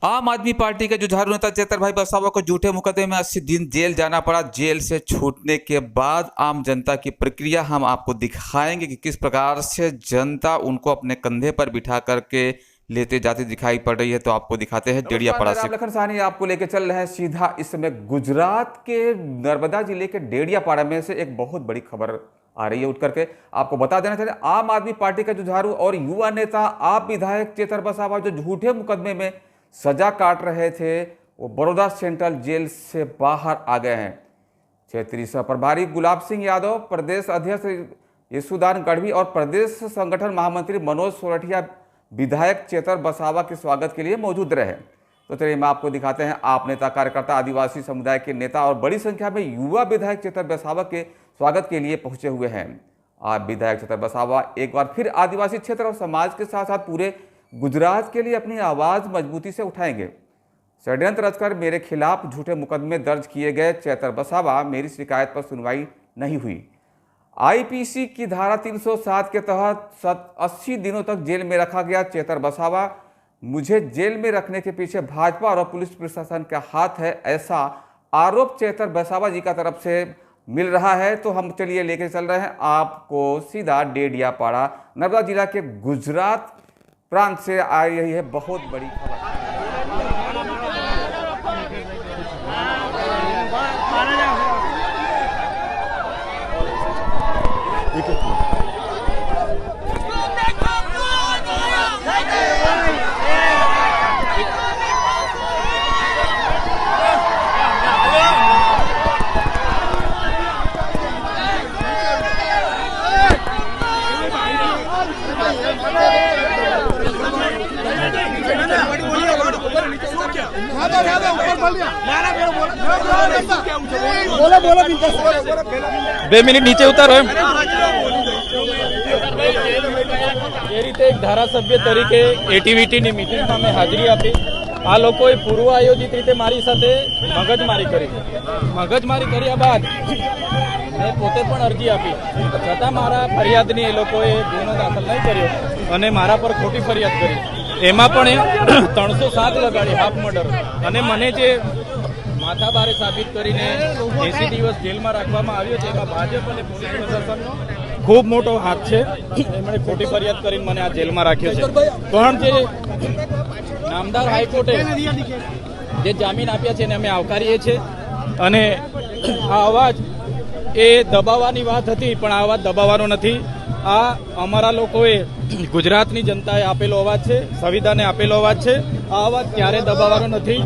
आम आदमी पार्टी के जुझारू नेता चेतरभाई वसावा को झूठे मुकदमे में 80 दिन जेल जाना पड़ा। जेल से छूटने के बाद आम जनता की प्रक्रिया हम आपको दिखाएंगे कि किस प्रकार से जनता उनको अपने कंधे पर बिठा करके लेते जाते दिखाई पड़ रही है। तो आपको दिखाते हैं डेडियापाड़ा से। लखन साहनी आपको लेके चल रहे हैं सीधा इस समय गुजरात के नर्मदा जिले के डेडियापाड़ा में से एक बहुत बड़ी खबर आ रही है उठ करके। आपको बता देना चाहिए, आम आदमी पार्टी का जुझारू और युवा नेता आप विधायक चेतर वसावा जो झूठे मुकदमे में सजा काट रहे थे, वो बड़ौदा सेंट्रल जेल से बाहर आ गए हैं। क्षेत्रीय सह प्रभारी गुलाब सिंह यादव, प्रदेश अध्यक्ष यशुदान गढ़वी और प्रदेश संगठन महामंत्री मनोज सोरठिया विधायक चेतर वसावा के स्वागत के लिए मौजूद रहे। तो चलिए हम आपको दिखाते हैं। आप नेता, कार्यकर्ता, आदिवासी समुदाय के नेता और बड़ी संख्या में युवा विधायक चेतर वसावा के स्वागत के लिए पहुंचे हुए हैं। आप विधायक चेतर वसावा एक बार फिर आदिवासी क्षेत्र और समाज के साथ साथ पूरे गुजरात के लिए अपनी आवाज़ मजबूती से उठाएंगे। षड्यंत्र रचकर मेरे खिलाफ झूठे मुकदमे दर्ज किए गए चेतर वसावा, मेरी शिकायत पर सुनवाई नहीं हुई। आईपीसी की धारा 307 के तहत 80 दिनों तक जेल में रखा गया चेतर वसावा। मुझे जेल में रखने के पीछे भाजपा और पुलिस प्रशासन का हाथ है, ऐसा आरोप चेतर वसावा जी का तरफ से मिल रहा है। तो हम चलिए लेकर चल रहे हैं आपको सीधा डेडियापाड़ा, नर्मदा जिला के गुजरात प्रांत से आई रही है बहुत बड़ी खबर। બે મિનિટ નીચે ઉતારો એમ એ રીતે એક ધારાસભ્ય તરીકે એટીવીટીની મિટિંગમાં મેં હાજરી આપી। આ લોકોએ પૂર્વ આયોજિત રીતે મારી સાથે મગજમારી કર્યા બાદ મેં પોતે પણ અરજી આપી, છતાં મારા ફરિયાદની એ લોકોએ ગુનો દાખલ નહીં કર્યો અને મારા પર ખોટી ફરિયાદ કરી। એમાં પણ 307 લગાડી, હાફ મર્ડર, અને મને જે માથાભારે સાબિત કરીને 80 દિવસ જેલમાં રાખવામાં આવ્યો છે, એમાં ભાજપ અને પોલીસ પ્રશાસનનો ખૂબ મોટો હાથ છે। એમણે ખોટી ફરિયાદ કરીને મને આ જેલમાં રાખ્યો છે। પણ જે નામદાર હાઈકોર્ટે જે જામીન આપ્યા છે એને અમે આવકારીએ છીએ અને આ અવાજ એ દબાવવાની વાત હતી, પણ આ અવાજ દબાવવાનો નથી। આ અમારા લોકોએ ગુજરાતની જનતાએ આપેલો અવાજ છે, સંવિધાને આપેલો અવાજ છે। આ અવાજ ક્યારે દબાવવાનો નથી।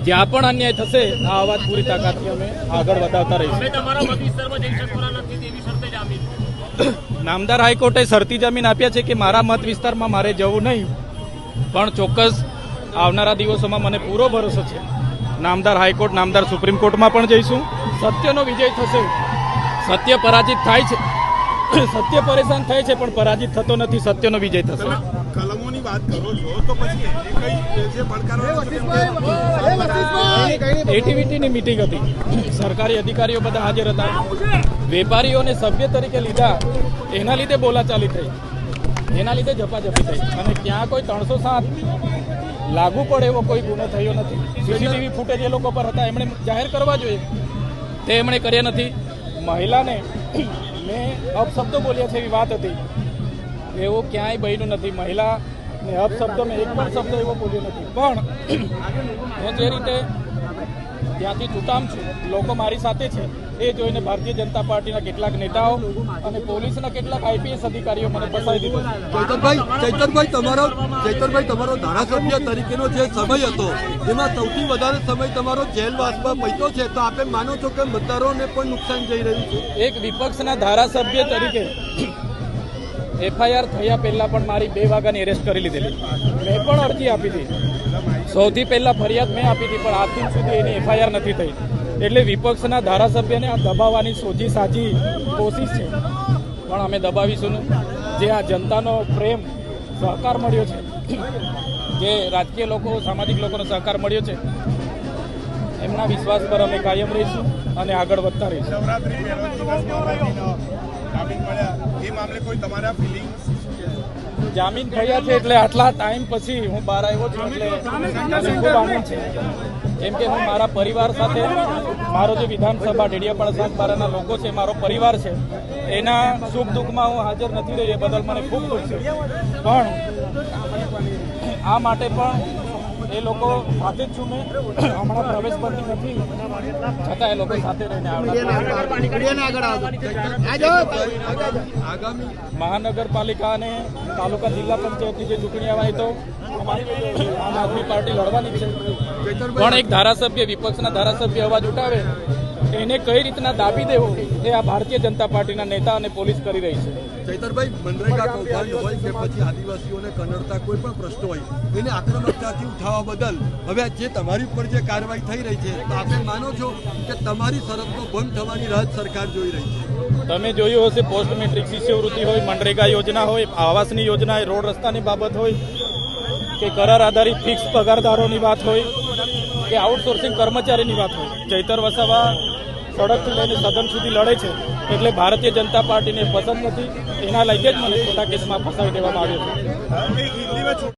જ્યાં પણ અન્યાય થશે આ અવાજ પૂરી તાકાતથી અમે આગળ વધારતા રહીશું। નામદાર હાઈકોર્ટે શરતી જામીન આપ્યા છે કે મારા મત વિસ્તારમાં મારે જવું નહીં, પણ ચોક્કસ આવનારા દિવસોમાં મને પૂરો ભરોસો છે નામદાર હાઈકોર્ટ, નામદાર સુપ્રીમ કોર્ટમાં પણ જઈશું। સત્યનો વિજય થશે। સત્ય પરાજિત થાય છે, સત્ય પરેશાન થાય છે, પણ પરાજિત થતો નથી। સત્યનો વિજય થશે। કલમોની વાત કરો છો તો પછી જે પડકારો એટીવીટીની મિટિંગ હતી, સરકારી અધિકારીઓ બધા હાજર હતા। વેપારીઓને સભ્ય તરીકે લીધા, એના લીધે બોલાચાલી થઈ, એના લીધે ઝપાઝપી થઈ, અને ત્યાં કોઈ 307 લાગુ પડે એવો કોઈ ગુનો થયો નથી। સીસીટીવી ફૂટેજ એ લોકો પર હતા, એમણે જાહેર કરવા જોઈએ, તે એમણે કર્યા નથી। મહિલાને મેં અપશબ્દો બોલ્યા છે એવી વાત હતી, એવું ક્યાંય બન્યું નથી। મહિલાને અપશબ્દો મેં એક પણ શબ્દ એવો બોલ્યો નથી। પણ હું જે રીતે ત્યાંથી છૂટામ છું, લોકો મારી સાથે છે, એ જોઈને ભારતીય જનતા પાર્ટીના કેટલાક નેતાઓ અને પોલીસના કેટલાક આઈપીએસ અધિકારીઓ મને ફસાવી દીધો। ચૈતરભાઈ તમારો ધારાસભ્ય તરીકેનો જે સમય હતો, એમાં સૌથી વધારે સમય તમારો જેલવાસમાં પૈતો છે, તો આપે માનો છો કે મતદારોને પણ નુકસાન જઈ રહ્યું છે? એક વિપક્ષના ધારાસભ્ય તરીકે એફઆઈઆર થયા પહેલા પણ મારી 2 વાગ્યાની એરેસ્ટ કરી લીધેલી। મેં પણ અરજી આપી હતી, સૌથી પહેલા ફરિયાદ મેં આપી હતી, પણ આજ દિન સુધી એની એફઆઈઆર નથી થઈ। એટલે વિપક્ષના ધારાસભ્યને આ દબાવવાની સોજી સાજી કોશિશ છે, પણ અમે દબાવીશું। જે આ જનતાનો પ્રેમ, સહકાર મળ્યો છે, જે રાજકીય લોકો, સામાજિક લોકોનો સહકાર મળ્યો છે, એમના વિશ્વાસ પર અમે કાયમ રહીશું અને આગળ વધતા રહીશું। જામીન મળ્યા એ મામલે કોઈ તમારા ફિલિંગ્સ જામીન થયા છે એટલે આટલા ટાઈમ પછી હું બહાર આવ્યો છું એટલે મને ખૂબ આનંદ છે. કેમ કે હું મારા પરિવાર સાથે મારો જે વિધાનસભા ડેડિયાપાડા સાગબારાના લોકો છે, મારો પરિવાર છે, એના સુખ દુઃખમાં હું હાજર નથી રહી એ બદલ મને ખૂબ દુઃખ છે. પણ આ માટે પણ એ લોકો સાથે જ છું. મેં હમણાં પ્રવેશ બંધી નથી છતાં એ લોકો સાથે રહીને આગામી મહાનગરપાલિકા અને તાલુકા જિલ્લા પંચાયતની જે ચૂંટણી આવવાની તો અમારી આમ આદમી પાર્ટી લડવાની છે. પણ એક ધારાસભ્ય, વિપક્ષના ધારાસભ્ય અવાજ ઉઠાવે એને કઈ રીતના દાબી દેવો એ આ ભારતીય જનતા પાર્ટીના નેતા અને પોલીસ કરી રહી છે. ચૈતરભાઈ, મનરેગા કૌભાંડ હોય કે પછી આદિવાસીઓને કનડતા કોઈ પણ પ્રશ્નો હોય એને આક્રમકતાથી ઉઠાવવા બદલ હવે જે તમારી ઉપર જે કાર્યવાહી થઈ રહી છે તો આપણે માનો છો કે તમારી શરતનો ભંગ થવાની રાહ સરકાર જોઈ રહી છે? તમે જોયું હશે, પોસ્ટ મેટ્રિક શિષ્યવૃત્તિ હોય, મનરેગા યોજના હોય, આવાસની યોજના હોય, રોડ રસ્તાની બાબત હોય કે કરાર આધારિત ફિક્સ પગારદારોની વાત હોય કે આઉટસોર્સિંગ કર્મચારીની વાત હોય, ચૈતર વસાવા સડકથી લઈને સદન સુધી લડે છે. એટલે ભારતીય જનતા પાર્ટીને પસંદ નથી, એના લીધે જ મને ખોટા કેસમાં ફસાવી દેવામાં આવ્યો છે.